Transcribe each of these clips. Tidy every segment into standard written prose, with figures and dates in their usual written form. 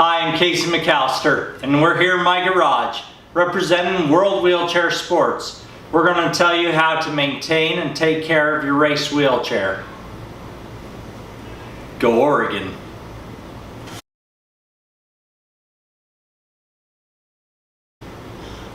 Hi, I'm Casey McAllister, and we're here in my garage, representing World Wheelchair Sports. We're going to tell you how to maintain and take care of your race wheelchair. Go Oregon!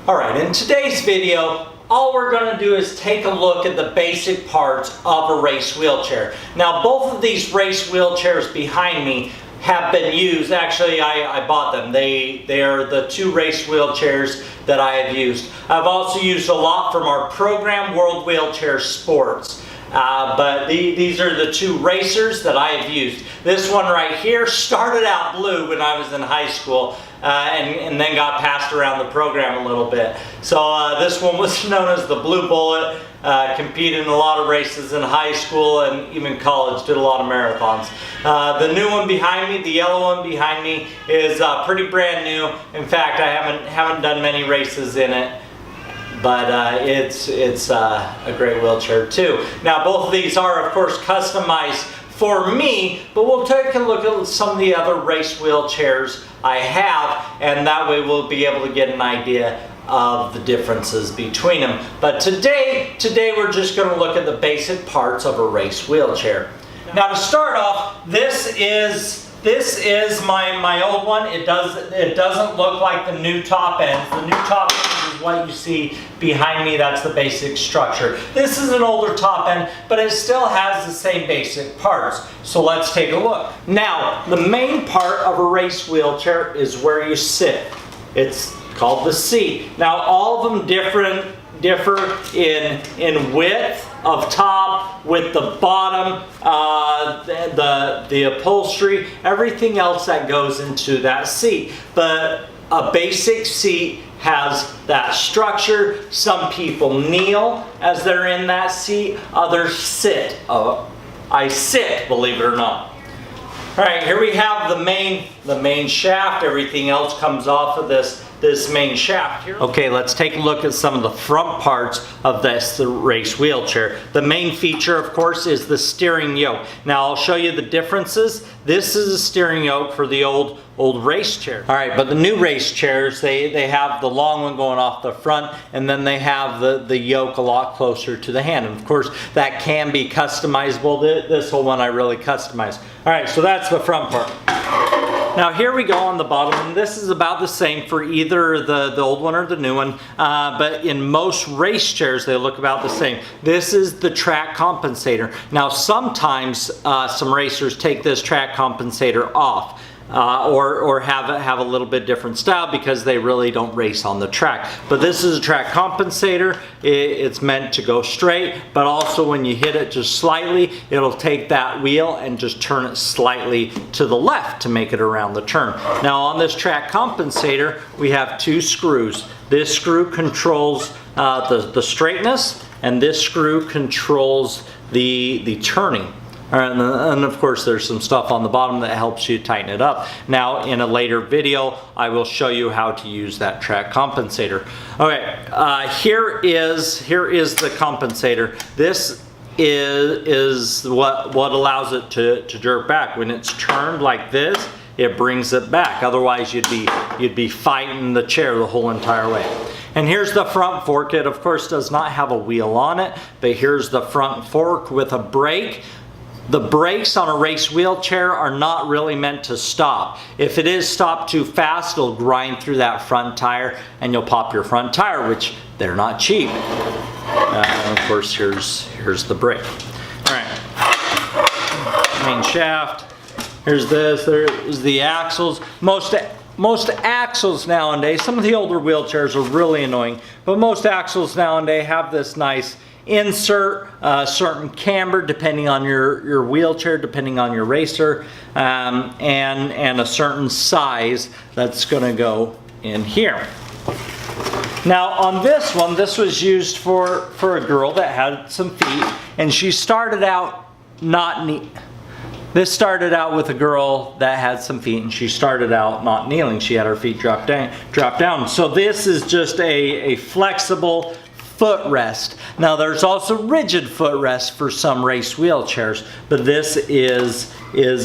Alright, in today's video, all we're going to do is take a look at the basic parts of a race wheelchair. Now, both of these race wheelchairs behind me have been used. Actually, I bought them. They are the two race wheelchairs that I have used. I've also used a lot from our program, World Wheelchair Sports. But these are the two racers that I have used. This one right here started out blue when I was in high school and then got passed around the program a little bit. So this one was known as the Blue Bullet. Competed in a lot of races in high school and even college, did a lot of marathons. The new one behind me, the yellow one behind me, is pretty brand new. In fact, I haven't done many races in it. But it's a great wheelchair too. Now, both of these are, of course, customized for me, but we'll take a look at some of the other race wheelchairs I have, and that way we'll be able to get an idea of the differences between them. But today we're just going to look at the basic parts of a race wheelchair. Now, to start off, this is my old one. It doesn't look like the new top end. The new top end is what you see behind me. That's the basic structure. This is an older top end, but it still has the same basic parts. So let's take a look. Now, the main part of a race wheelchair is where you sit. It's called the seat. Now, all of them differ in width of top, with the bottom, the upholstery, everything else that goes into that seat. But a basic seat has that structure. Some people kneel as they're in that seat, others sit. I sit, believe it or not. All right, here we have the main shaft. Everything else comes off of this main shaft here. Okay, let's take a look at some of the front parts of the race wheelchair. The main feature, of course, is the steering yoke. Now, I'll show you the differences. This is a steering yoke for the old race chair. All right, but the new race chairs, they have the long one going off the front, and then they have the yoke a lot closer to the hand. And of course, that can be customizable. This whole one I really customized. All right, so that's the front part. Now, here we go on the bottom, and this is about the same for either the old one or the new one, but in most race chairs, they look about the same. This is the track compensator. Now, sometimes some racers take this track compensator off. Or have a little bit different style because they really don't race on the track. But this is a track compensator. It's meant to go straight, but also when you hit it just slightly, it'll take that wheel and just turn it slightly to the left to make it around the turn. Now, on this track compensator, we have two screws. This screw controls the straightness, and this screw controls the turning. All right, and of course there's some stuff on the bottom that helps you tighten it up. Now, in a later video, I will show you how to use that track compensator. Okay, here is the compensator. This is what allows it to jerk back. When it's turned like this, it brings it back. Otherwise, you'd be fighting the chair the whole entire way. And here's the front fork. It, of course, does not have a wheel on it, but here's the front fork with a brake. The brakes on a race wheelchair are not really meant to stop. If it is stopped too fast, it'll grind through that front tire and you'll pop your front tire, which they're not cheap. And of course, here's the brake. All right, main shaft. Here's this. There's the axles. Most axles nowadays, some of the older wheelchairs are really annoying, but most axles nowadays have this nice insert, certain camber depending on your wheelchair, depending on your racer, and a certain size that's going to go in here. Now, on this one, this was used for a girl that had some feet, and she started out This started out with a girl that had some feet, and she started out not kneeling. She had her feet drop down. So this is just a flexible footrest. Now, there's also rigid footrest for some race wheelchairs, but this is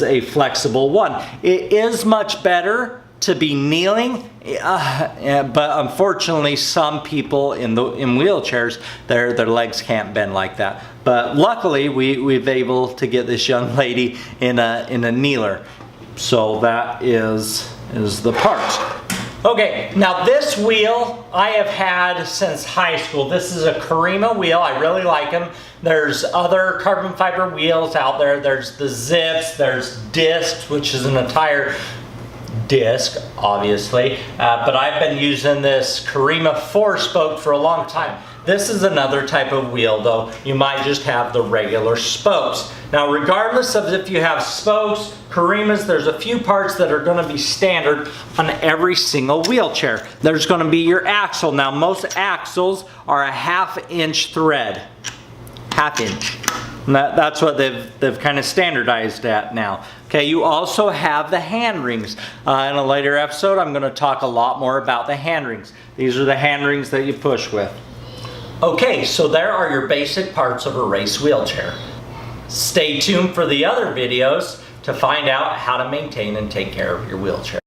a flexible one. It is much better to be kneeling, but unfortunately some people in wheelchairs, their legs can't bend like that. But luckily we've able to get this young lady in a kneeler. So that is the part. Okay, now this wheel I have had since high school. This is a Karima wheel. I really like them. There's other carbon fiber wheels out there. There's the Zips, there's Discs, which is an entire disc, obviously. But I've been using this Karima 4-spoke for a long time. This is another type of wheel, though. You might just have the regular spokes. Now, regardless of if you have spokes, Karimas, there's a few parts that are going to be standard on every single wheelchair. There's going to be your axle. Now, most axles are a 1/2 inch thread. 1/2 inch. And that's what they've kind of standardized at now. Okay, you also have the hand rings. In a later episode, I'm going to talk a lot more about the hand rings. These are the hand rings that you push with. Okay, so there are your basic parts of a race wheelchair. Stay tuned for the other videos to find out how to maintain and take care of your wheelchair.